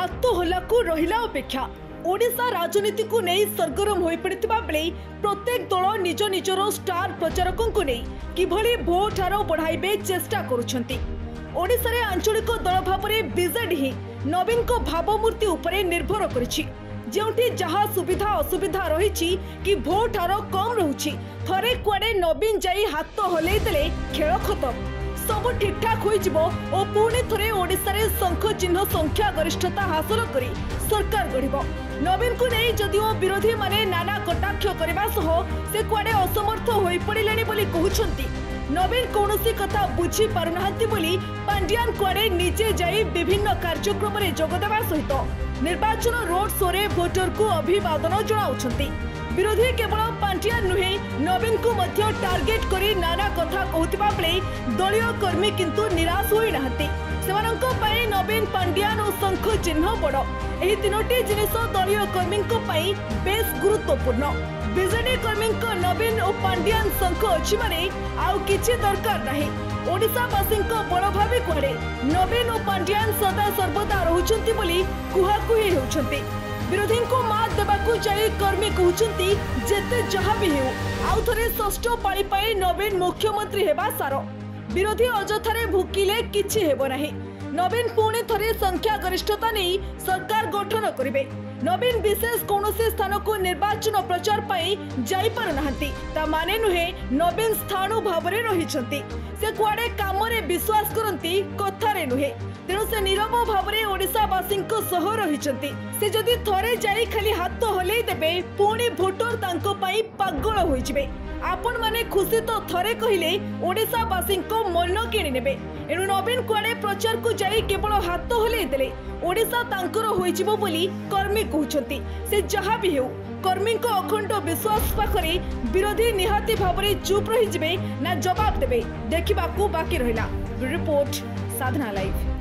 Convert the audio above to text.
हाथ हल्ला को रहिला अपेक्षा ओडिशा राजनीति को नहीं सरगरम हो पड़ता बेले प्रत्येक दल निज निजर स्टार प्रचारकों को नहीं किभली भोट हार बढ़ाइबे चेष्टा करुछंती। ओडिशा रे आंचलिक दल भाव में बीजेडी ही नवीन को भावमूर्ति उपरे निर्भर करिछि। जेउठी जहा सुविधा असुविधा रही कि भोट हार कम रहुछि थरे कुआडे नवीन जाई हाथ हलै देले खेल खत्म सब ठीक ठाक हो पुणी थे ओडिशा रे शंख चिन्ह संख्या गरिष्ठता हासिल करी सरकार गढ़ नवीन को नहीं जदिओ विरोधी माने नाना कटाक्ष करने से कुआडे असमर्थ हो पड़े बोली कहउछंती। नवीन कौनसी कथा बुझी पारुनाहांती बोली पांड्यान कुआडे निजे जाई विभिन्न कार्यक्रम रे जोगदेवा सहित निर्वाचन रोड शो रे भोटर को अभिवादन जणाउछंती। विरोधी केवल पांड्यान नुहे नवीन को मध्य टार्गेट करी नाना कथा कहउतिबा बेले दलीय कर्मी किंतु निराश होई नाहंती। सेमानंको पई नवीन पांड्यान और शंख चिन्ह बड़ एही तीनोटी जिनिस दलीय कर्मी बेस गुरुत्वपूर्ण। बीजेडी कर्मी नवीन और पांड्यान शंख अच्छी माने आउ किछि दरकार नाही। ओडिशावासी बड़ भावी कुआडे नवीन और पांड्यान सदा सर्वदा रहुछंती बोली कुहाकुही हेउछंती। विरोधी को मात देबाकू जाई कर्मी कहउछंती जेते जहा भी हेउ आउ थरे षष्ठ पाळी पाई नवीन मुख्यमंत्री हेबा सार विरोधी अजथारे भुकिले किछि हेबो नाही। नवीन पुणे थरे संख्या गरिष्ठता नहीं सरकार गठन करिवे। नवीन विशेष कौनसी स्थान को निर्वाचन प्रचार पाई जाई पार नाहंती ता माने नुहे नवीन स्थाणु भावरे रहिछंती। से कुआडे काम रे विश्वास करंती कथारे नुहे तेणु से नीरव भावरे ओडिशावासी सह रहिछंती। से जदि थरे जाई खाली हाथ हलै देबे पुणी भोटर तांको पाई पागल होई जिवे। आपण माने खुशी तो थरे कहिले ओडिशावासी मन किणी नेबे। एणु नवीन कुआडे प्रचार को जाई केवल हाथ हलै देले ओडिशा तांकर होई जिवो बोली कर्मी कहउछंती। से जहा भी हेउ कर्मी को अखंड विश्वास पाखरे विरोधी निहाती भावरे चुप रही जिवे ना जवाब देबे देखिबाकू बाकी रहिला। रिपोर्ट साधना लाइव।